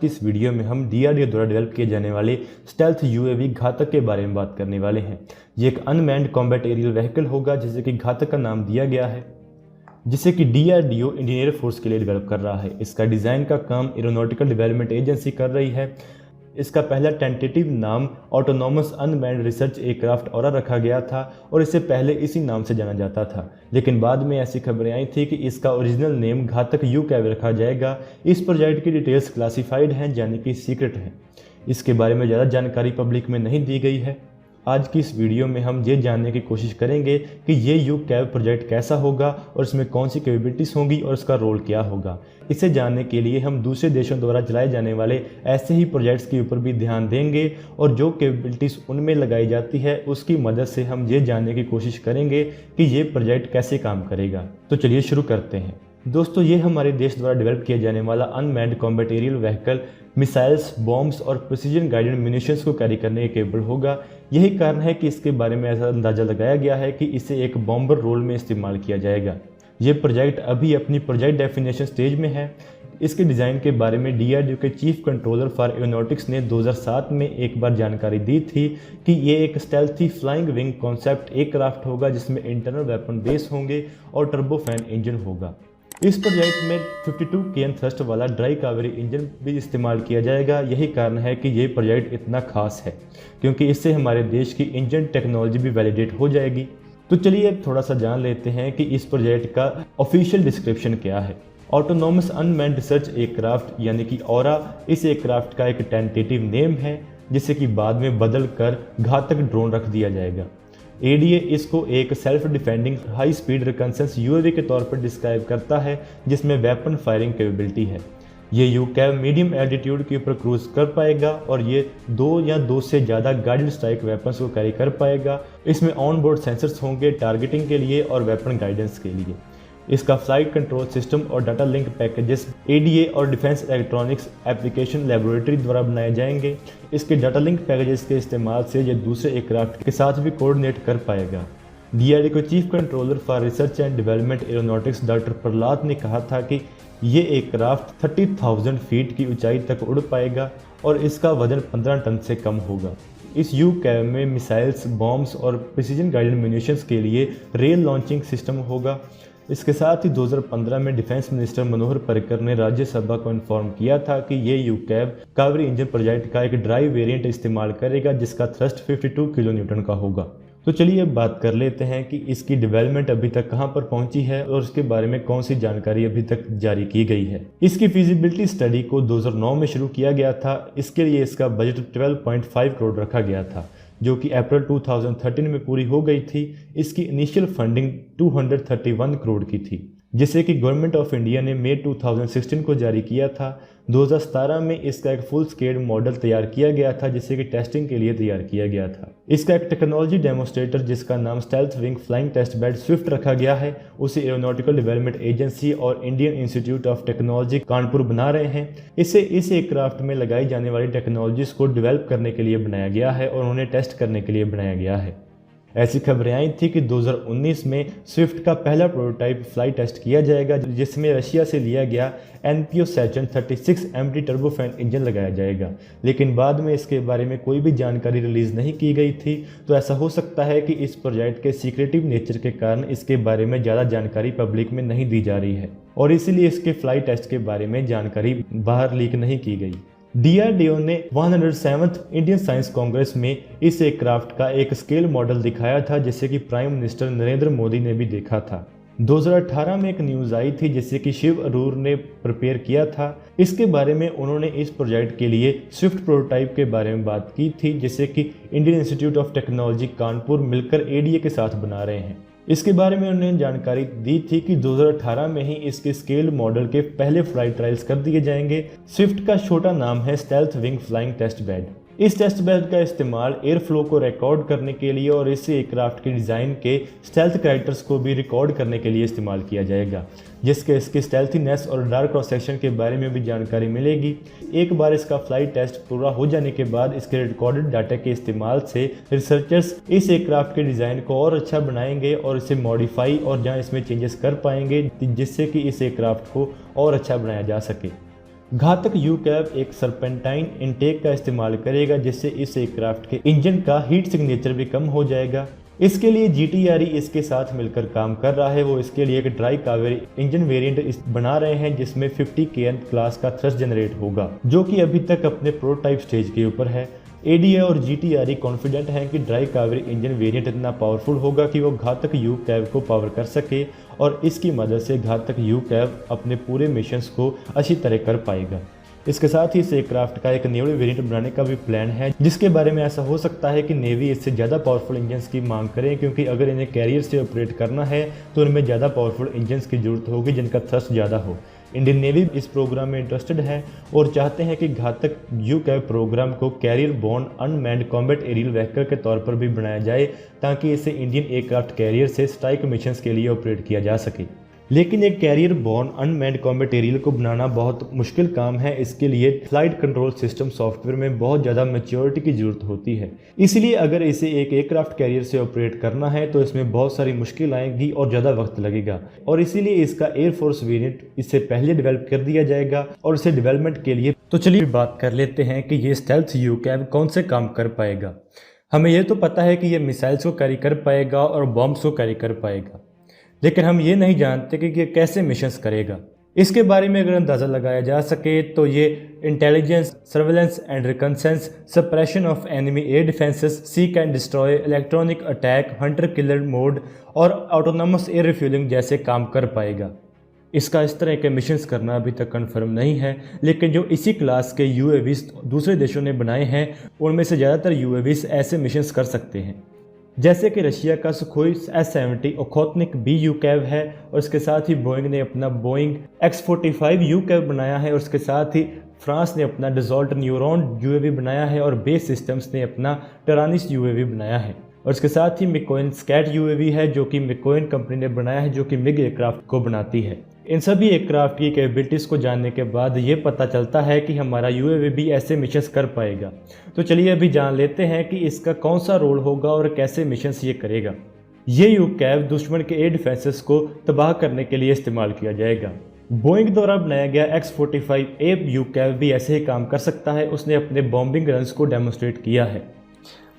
की इस वीडियो में हम DRDO द्वारा डेवलप किए जाने वाले स्टेल्थ UAV घातक के बारे में बात करने वाले हैं। ये एक अनमैन्ड कॉम्बैट एरियल व्हीकल होगा जिसे कि घातक का नाम दिया गया है, जिसे कि DRDO इंडियन एयर फोर्स के लिए डेवलप कर रहा है। इसका डिज़ाइन का काम एरोनॉटिकल डेवलपमेंट एजेंसी कर रही है। इसका पहला टेंटेटिव नाम autonomous unmanned research aircraft aura रखा गया था और इसे पहले इसी नाम से जाना जाता था, लेकिन बाद में ऐसी खबरें आई थी कि इसका ओरिजिनल नेम घातक UCAV रखा जाएगा। इस प्रोजेक्ट की डिटेल्स क्लासिफाइड हैं, यानी कि सीक्रेट हैं। इसके बारे में ज़्यादा जानकारी पब्लिक में नहीं दी गई है। आज की इस वीडियो में हम ये जानने की कोशिश करेंगे कि ये UCAV प्रोजेक्ट कैसा होगा और इसमें कौन सी कैपेबिलिटीज़ होंगी और इसका रोल क्या होगा। इसे जानने के लिए हम दूसरे देशों द्वारा चलाए जाने वाले ऐसे ही प्रोजेक्ट्स के ऊपर भी ध्यान देंगे और जो कैपेबिलिटीज़ उनमें लगाई जाती है उसकी मदद से हम ये जानने की कोशिश करेंगे कि ये प्रोजेक्ट कैसे काम करेगा। तो चलिए शुरू करते हैं। दोस्तों, ये हमारे देश द्वारा डेवलप किया जाने वाला unmanned combat aerial vehicle missiles, bombs और प्रिसीजन गाइडेड म्यूनिशंस को कैरी करने के केपेबल होगा। यही कारण है कि इसके बारे में ऐसा अंदाज़ा लगाया गया है कि इसे एक बॉम्बर रोल में इस्तेमाल किया जाएगा। ये प्रोजेक्ट अभी अपनी प्रोजेक्ट डेफिनेशन स्टेज में है। इसके डिज़ाइन के बारे में DRDO के चीफ कंट्रोलर फॉर एरोनॉटिक्स ने 2007 में एक बार जानकारी दी थी कि ये एक stealthy flying wing concept aircraft होगा जिसमें इंटरनल वेपन बेस होंगे और टर्बोफैन इंजन होगा। इस प्रोजेक्ट में 52 kN थ्रस्ट वाला ड्राई कावेरी इंजन भी इस्तेमाल किया जाएगा। यही कारण है कि ये प्रोजेक्ट इतना खास है, क्योंकि इससे हमारे देश की इंजन टेक्नोलॉजी भी वैलिडेट हो जाएगी। तो चलिए अब थोड़ा सा जान लेते हैं कि इस प्रोजेक्ट का ऑफिशियल डिस्क्रिप्शन क्या है। ऑटोनॉमस अनमैन्ड रिसर्च एयरक्राफ्ट यानी कि ऑरा इस एयरक्राफ्ट का एक टेंटेटिव नेम है, जिसे कि बाद में बदल कर घातक ड्रोन रख दिया जाएगा। ADA इसको एक self defending high speed reconnaissance UAV के तौर पर डिस्क्राइब करता है, जिसमें वेपन फायरिंग कैपेबिलिटी है। ये UCAV मीडियम एल्टीट्यूड के ऊपर क्रूज कर पाएगा और ये 2 या 2 से ज़्यादा गाइडेड स्ट्राइक वेपन्स को कैरी कर पाएगा। इसमें ऑन बोर्ड सेंसर्स होंगे टारगेटिंग के लिए और वेपन गाइडेंस के लिए। इसका फ्लाइट कंट्रोल सिस्टम और डाटा लिंक पैकेजेस ADA और डिफेंस इलेक्ट्रॉनिक्स एप्लीकेशन लेबोरेटरी द्वारा बनाए जाएंगे। इसके डाटा लिंक पैकेजेस के इस्तेमाल से यह दूसरे एयरक्राफ्ट के साथ भी कोऑर्डिनेट कर पाएगा। DRDO के chief controller for research and development aeronautics doctor Prahlad ने कहा था कि ये एयरक्राफ्ट 30,000 फीट की ऊंचाई तक उड़ पाएगा और इसका वजन 15 टन से कम होगा। इस UCAV में मिसाइल्स, बॉम्ब्स और प्रिसीजन गाइडेड म्यूनिशंस के लिए रेल लॉन्चिंग सिस्टम होगा। इसके साथ ही 2015 में डिफेंस मिनिस्टर मनोहर पर्रिकर ने राज्यसभा को इन्फॉर्म किया था कि ये UCAV कावेरी इंजन प्रोजेक्ट का एक ड्राई वेरिएंट इस्तेमाल करेगा जिसका थ्रस्ट 52 किलोन्यूटन का होगा। तो चलिए अब बात कर लेते हैं कि इसकी डेवलपमेंट अभी तक कहां पर पहुंची है और उसके बारे में कौन सी जानकारी अभी तक जारी की गई है। इसकी फिजिबिलिटी स्टडी को 2009 में शुरू किया गया था। इसके लिए इसका बजट 12.5 करोड़ रखा गया था, जो कि अप्रैल 2013 में पूरी हो गई थी। इसकी इनिशियल फंडिंग 231 करोड़ की थी, जिसे कि गवर्नमेंट ऑफ इंडिया ने मई 2016 को जारी किया था। 2017 में इसका एक फुल स्केल मॉडल तैयार किया गया था, जिसे कि टेस्टिंग के लिए तैयार किया गया था। इसका एक टेक्नोलॉजी डेमोस्ट्रेटर जिसका नाम stealth wing flying test bed swift रखा गया है, उसे एरोनॉटिकल डेवलपमेंट एजेंसी और Indian institute of technology Kanpur बना रहे हैं। इसे इस एयरक्राफ्ट में लगाई जाने वाली टेक्नोलॉजीज को डेवलप करने के लिए बनाया गया है और उन्हें टेस्ट करने के लिए बनाया गया है। ऐसी खबरें आई थी कि 2019 में स्विफ्ट का पहला प्रोटोटाइप फ्लाइट टेस्ट किया जाएगा, जिसमें रशिया से लिया गया NPO Saturn 36 MT turbofan engine लगाया जाएगा, लेकिन बाद में इसके बारे में कोई भी जानकारी रिलीज़ नहीं की गई थी। तो ऐसा हो सकता है कि इस प्रोजेक्ट के सीक्रेटिव नेचर के कारण इसके बारे में ज़्यादा जानकारी पब्लिक में नहीं दी जा रही है और इसीलिए इसके फ्लाइट टेस्ट के बारे में जानकारी बाहर लीक नहीं की गई। DRDO ने 107th इंडियन साइंस कांग्रेस में इस एयरक्राफ्ट का एक स्केल मॉडल दिखाया था, जिसे कि प्राइम मिनिस्टर नरेंद्र मोदी ने भी देखा था। 2018 में एक न्यूज़ आई थी जिसे कि शिव अरोरा ने प्रिपेयर किया था। इसके बारे में उन्होंने इस प्रोजेक्ट के लिए स्विफ्ट प्रोटोटाइप के बारे में बात की थी, जिसे कि Indian institute of technology Kanpur मिलकर ADA के साथ बना रहे हैं। इसके बारे में उन्होंने जानकारी दी थी कि 2018 में ही इसके स्केल मॉडल के पहले फ्लाइट ट्रायल्स कर दिए जाएंगे। स्विफ्ट का छोटा नाम है stealth wing flying test bed. इस टेस्ट बेड का इस्तेमाल एयर फ्लो को रिकॉर्ड करने के लिए और इस एयरक्राफ्ट के डिज़ाइन के स्टेल्थ कैरेक्टर्स को भी रिकॉर्ड करने के लिए इस्तेमाल किया जाएगा, जिसके इसके स्टेल्थीनेस और डार्क क्रॉस सेक्शन के बारे में भी जानकारी मिलेगी। एक बार इसका फ्लाइट टेस्ट पूरा हो जाने के बाद इसके रिकॉर्डेड डाटा के इस्तेमाल से रिसर्चर्स इस एयरक्राफ्ट के डिज़ाइन को और अच्छा बनाएंगे और इसे मॉडिफाई और जहाँ इसमें चेंजेस कर पाएंगे, जिससे कि इस एयरक्राफ्ट को और अच्छा बनाया जा सके। घातक यूकैव एक सर्पेंटाइन इनटेक का इस्तेमाल करेगा, जिससे इस एयरक्राफ्ट के इंजन का हीट सिग्नेचर भी कम हो जाएगा। इसके लिए GTRE इसके साथ मिलकर काम कर रहा है। वो इसके लिए एक ड्राई कावेरी इंजन वेरिएंट बना रहे हैं, जिसमें 50 kN क्लास का थ्रस्ट जनरेट होगा, जो कि अभी तक अपने प्रोटोटाइप स्टेज के ऊपर है। ADI और GTRE कॉन्फिडेंट हैं कि ड्राई कावेरी इंजन वेरिएंट इतना पावरफुल होगा कि वो घातक यूकैव को पावर कर सके और इसकी मदद से घातक यूकैव अपने पूरे मिशंस को अच्छी तरह कर पाएगा। इसके साथ ही इस एयरक्राफ्ट का एक नेवल वेरिएंट बनाने का भी प्लान है, जिसके बारे में ऐसा हो सकता है कि नेवी इससे ज़्यादा पावरफुल इंजन्स की मांग करें, क्योंकि अगर इन्हें कैरियर से ऑपरेट करना है तो उनमें ज़्यादा पावरफुल इंजन्स की जरूरत होगी जिनका थ्रस्ट ज़्यादा हो। इंडियन नेवी इस प्रोग्राम में इंटरेस्टेड है और चाहते हैं कि घातक यूकैव प्रोग्राम को carrier borne unmanned combat aerial vehicle के तौर पर भी बनाया जाए, ताकि इसे इंडियन एयरक्राफ्ट कैरियर से स्ट्राइक मिशंस के लिए ऑपरेट किया जा सके। लेकिन एक carrier borne unmanned combat aerial को बनाना बहुत मुश्किल काम है। इसके लिए फ्लाइट कंट्रोल सिस्टम सॉफ्टवेयर में बहुत ज़्यादा मैच्योरिटी की ज़रूरत होती है। इसलिए अगर इसे एक एयरक्राफ्ट कैरियर से ऑपरेट करना है तो इसमें बहुत सारी मुश्किल आएंगी और ज़्यादा वक्त लगेगा, और इसीलिए इसका एयरफोर्स वेरिएंट इससे पहले डेवलप कर दिया जाएगा। और इसे डेवलपमेंट के लिए तो चलिए बात कर लेते हैं कि ये स्टेल्थ यूकैव कौन से काम कर पाएगा। हमें यह तो पता है कि यह मिसाइल्स को कैरी कर पाएगा और बॉम्ब्स को कैरी कर पाएगा, लेकिन हम ये नहीं जानते कि ये कैसे मिशंस करेगा। इसके बारे में अगर अंदाज़ा लगाया जा सके तो ये intelligence, surveillance and reconnaissance, suppression of enemy air defences, seek and destroy, electronic attack, Hunter killer mode और ऑटोनोमस एयर रिफ्यूलिंग जैसे काम कर पाएगा। इसका इस तरह के मिशंस करना अभी तक कंफर्म नहीं है, लेकिन जो इसी क्लास के UAVs दूसरे देशों ने बनाए हैं उनमें से ज़्यादातर UAVs ऐसे मिशंस कर सकते हैं, जैसे कि रशिया का सुखोई S-70 ओखोतनिक B यूकैव है, और इसके साथ ही बोइंग ने अपना बोइंग X-45 यूकैव बनाया है, और इसके साथ ही फ्रांस ने अपना डजॉल्ट न्यूरॉन UAV बनाया है, और बेस सिस्टम्स ने अपना टरानिस UAV बनाया है। और इसके साथ ही मिकोइन स्कैट UAV है जो कि मिकोइन कंपनी ने बनाया है, जो कि मिग एयरक्राफ्ट को बनाती है। इन सभी एयरक्राफ्ट की कैपेबिलिटीज़ को जानने के बाद ये पता चलता है कि हमारा UAV भी ऐसे मिशंस कर पाएगा। तो चलिए अभी जान लेते हैं कि इसका कौन सा रोल होगा और कैसे मिशंस ये करेगा। ये यूकैव दुश्मन के एयर डिफेंसेस को तबाह करने के लिए इस्तेमाल किया जाएगा। बोइंग द्वारा बनाया गया X-45A यूकैव भी ऐसे ही काम कर सकता है। उसने अपने बॉम्बिंग रन्स को डेमोस्ट्रेट किया है।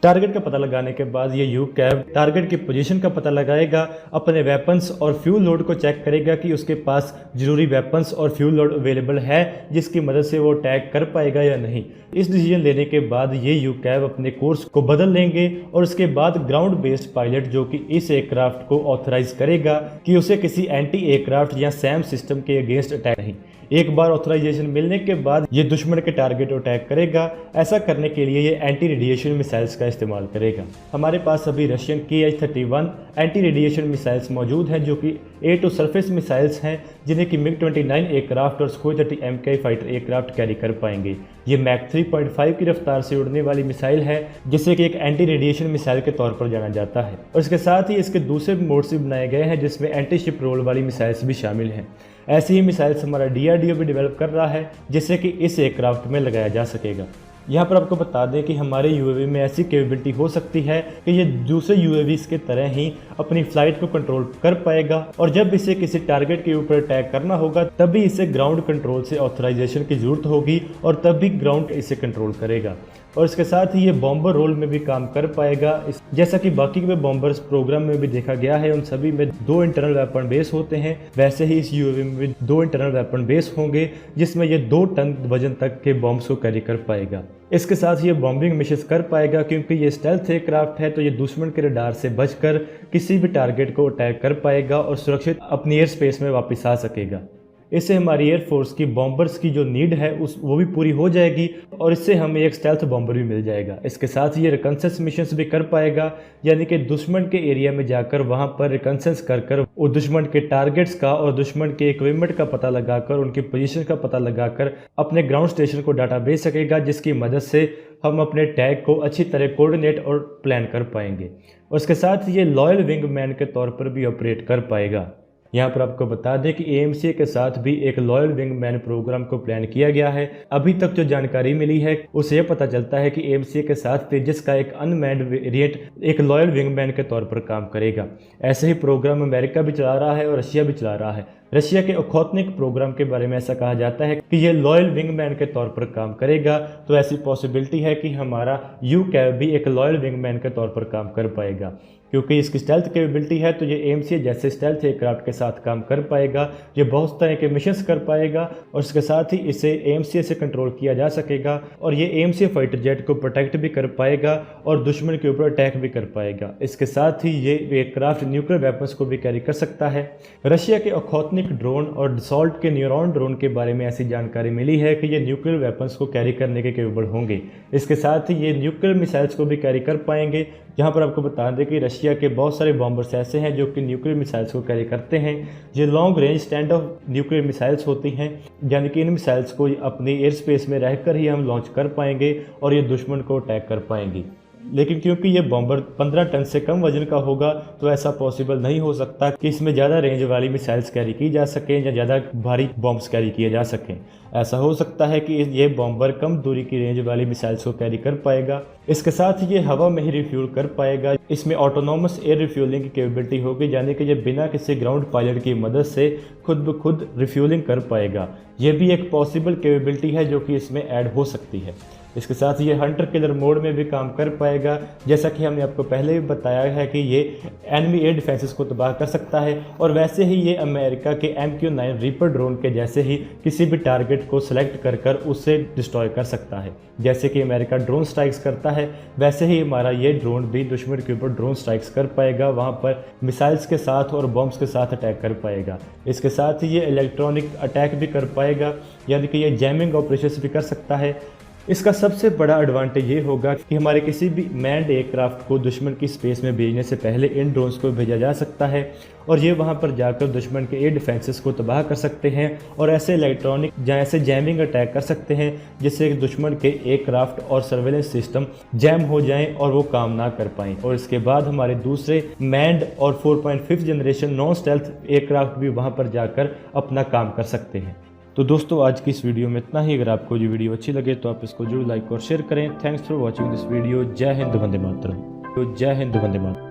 टारगेट का पता लगाने के बाद ये यूकैव टारगेट की पोजीशन का पता लगाएगा, अपने वेपन्स और फ्यूल लोड को चेक करेगा कि उसके पास जरूरी वेपन्स और फ्यूल लोड अवेलेबल है जिसकी मदद से वो अटैक कर पाएगा या नहीं। इस डिसीजन लेने के बाद ये यूकैव अपने कोर्स को बदल लेंगे और उसके बाद ग्राउंड बेस्ड पायलट जो कि इस एयरक्राफ्ट को ऑथराइज करेगा कि उसे किसी एंटी एयरक्राफ्ट या सैम सिस्टम के अगेंस्ट अटैक नहीं। एक बार ऑथराइजेशन मिलने के बाद ये दुश्मन के टारगेट को अटैक करेगा। ऐसा करने के लिए ये एंटी रेडिएशन मिसाइल्स का इस्तेमाल करेगा। हमारे पास अभी Russian KH-31 anti radiation missiles मौजूद हैं जो कि एयर टू सरफेस मिसाइल्स हैं, जिन्हें कि MiG-29 एयरक्राफ्ट और Sukhoi 30 MKI fighter aircraft carry कर पाएंगे। ये मैक 3.5 की रफ्तार से उड़ने वाली मिसाइल है, जिसे कि एक एंटी रेडिएशन मिसाइल के तौर पर जाना जाता है। और इसके साथ ही इसके दूसरे मोड्स भी बनाए गए हैं जिसमें एंटी शिप रोल वाली मिसाइल्स भी शामिल हैं। ऐसी ही मिसाइल्स हमारा DRDO भी डेवलप कर रहा है, जिससे कि इस एयरक्राफ्ट में लगाया जा सकेगा। यहाँ पर आपको बता दें कि हमारे UAV में ऐसी कैपेबिलिटी हो सकती है कि ये दूसरे UAVs के तरह ही अपनी फ्लाइट को कंट्रोल कर पाएगा, और जब इसे किसी टारगेट के ऊपर अटैक करना होगा तभी इसे ग्राउंड कंट्रोल से ऑथराइजेशन की ज़रूरत होगी और तब भी ग्राउंड इसे कंट्रोल करेगा। और इसके साथ ही ये बॉम्बर रोल में भी काम कर पाएगा। जैसा कि बाकी के बॉम्बर्स प्रोग्राम में भी देखा गया है, उन सभी में 2 इंटरनल वेपन बेस होते हैं, वैसे ही इस UAV में भी 2 इंटरनल वेपन बेस होंगे जिसमें ये 2 टन वजन तक के बॉम्ब्स को कैरी कर पाएगा। इसके साथ ये बॉम्बिंग मिशंस कर पाएगा क्योंकि ये स्टेल्थ एयरक्राफ्ट है, तो ये दुश्मन के रडार से बचकर किसी भी टारगेट को अटैक कर पाएगा और सुरक्षित अपनी एयर स्पेस में वापस आ सकेगा। इससे हमारी एयरफोर्स की बॉम्बर्स की जो नीड है वो भी पूरी हो जाएगी और इससे हमें एक स्टेल्थ बॉम्बर भी मिल जाएगा। इसके साथ ये रिकॉन्सेंस मिशंस भी कर पाएगा, यानी कि दुश्मन के एरिया में जाकर वहां पर रिकॉन्सेंस कर वो दुश्मन के टारगेट्स का और दुश्मन के इक्विपमेंट का पता लगाकर उनकी पोजीशन का पता लगाकर अपने ग्राउंड स्टेशन को डाटा भेज सकेगा, जिसकी मदद से हम अपने टैग को अच्छी तरह कोऑर्डिनेट और प्लान कर पाएंगे। और इसके साथ ये लॉयल विंग मैन के तौर पर भी ऑपरेट कर पाएगा। यहाँ पर आपको बता दें कि एएमसीए के साथ भी एक लॉयल विंगमैन प्रोग्राम को प्लान किया गया है। अभी तक जो जानकारी मिली है उसे पता चलता है कि एएमसीए के साथ तेजस का एक अनमैन्ड वेरिएंट एक लॉयल विंगमैन के तौर पर काम करेगा। ऐसे ही प्रोग्राम अमेरिका भी चला रहा है और रशिया भी चला रहा है। रशिया के ओखोत्निक प्रोग्राम के बारे में ऐसा कहा जाता है कि यह लॉयल विंगमैन के तौर पर काम करेगा, तो ऐसी पॉसिबिलिटी है कि हमारा यूकैव भी एक लॉयल विंगमैन के तौर पर काम कर पाएगा। क्योंकि इसकी स्टेल्थ कैपेबिलिटी है तो ये एएमसीए जैसे स्टेल्थ एयरक्राफ्ट के साथ काम कर पाएगा। ये बहुत तरह के मिशंस कर पाएगा और इसके साथ ही इसे एएमसीए से कंट्रोल किया जा सकेगा और ये एएमसीए फाइटर जेट को प्रोटेक्ट भी कर पाएगा और दुश्मन के ऊपर अटैक भी कर पाएगा। इसके साथ ही ये एयरक्राफ्ट न्यूक्लियर वेपन्स को भी कैरी कर सकता है। रशिया के ओखोत्निक ड्रोन और डसॉल्ट के न्यूरॉन ड्रोन के बारे में ऐसी जानकारी मिली है कि ये न्यूक्लियर वेपन्स को कैरी करने के केपेबल होंगे। इसके साथ ही ये न्यूक्लियर मिसाइल्स को भी कैरी कर पाएंगे। यहाँ पर आपको बता दें कि रशिया के बहुत सारे बॉम्बर्स ऐसे हैं जो कि न्यूक्लियर मिसाइल्स को कैरी करते हैं। ये long range stand of nuclear missiles होती हैं, यानी कि इन मिसाइल्स को अपनी एयर स्पेस में रहकर ही हम लॉन्च कर पाएंगे और ये दुश्मन को अटैक कर पाएंगी। लेकिन क्योंकि ये बॉम्बर 15 टन से कम वजन का होगा तो ऐसा पॉसिबल नहीं हो सकता कि इसमें ज़्यादा रेंज वाली मिसाइल्स कैरी की जा सकें या ज़्यादा भारी बॉम्ब्स कैरी किए जा सकें। ऐसा हो सकता है कि ये बॉम्बर कम दूरी की रेंज वाली मिसाइल्स को कैरी कर पाएगा। इसके साथ ही ये हवा में ही रिफ्यूल कर पाएगा। इसमें ऑटोनोमस एयर रिफ्यूलिंग की कैपेबिलिटी होगी, यानी कि ये बिना किसी ग्राउंड पायलट की मदद से खुद ब खुद रिफ्यूलिंग कर पाएगा। ये भी एक पॉसिबल कैपेबिलिटी है जो कि इसमें ऐड हो सकती है। इसके साथ ये हंटर किलर मोड में भी काम कर पाएगा, जैसा कि हमने आपको पहले भी बताया है कि ये एनिमी एयर डिफेंसेस को तबाह कर सकता है और वैसे ही ये अमेरिका के MQ-9 रीपर ड्रोन के जैसे ही किसी भी टारगेट को सिलेक्ट कर उससे डिस्ट्रॉय कर सकता है। जैसे कि अमेरिका ड्रोन स्ट्राइक्स करता है वैसे ही हमारा ये ड्रोन भी दुश्मन के ऊपर ड्रोन स्ट्राइक्स कर पाएगा, वहाँ पर मिसाइल्स के साथ और बॉम्ब्स के साथ अटैक कर पाएगा। इसके साथ ही ये इलेक्ट्रॉनिक अटैक भी कर पाएगा, यानी कि ये जैमिंग ऑपरेशंस भी कर सकता है। इसका सबसे बड़ा एडवांटेज ये होगा कि हमारे किसी भी मैन्ड एयरक्राफ्ट को दुश्मन की स्पेस में भेजने से पहले इन ड्रोन्स को भेजा जा सकता है और ये वहाँ पर जाकर दुश्मन के एयर डिफेंसेस को तबाह कर सकते हैं और ऐसे इलेक्ट्रॉनिक या ऐसे जैमिंग अटैक कर सकते हैं जिससे दुश्मन के एयरक्राफ्ट और सर्वेलेंस सिस्टम जैम हो जाएं और वो काम ना कर पाएं। और इसके बाद हमारे दूसरे मैन्ड और 4.5 जनरेशन नॉन स्टेल्थ एयरक्राफ्ट भी वहाँ पर जाकर अपना काम कर सकते हैं। तो दोस्तों आज की इस वीडियो में इतना ही। अगर आपको ये वीडियो अच्छी लगे तो आप इसको जरूर लाइक और शेयर करें। Thanks for watching this video. जय हिंद वंदे मातरम। जय हिंद वंदे मातरम।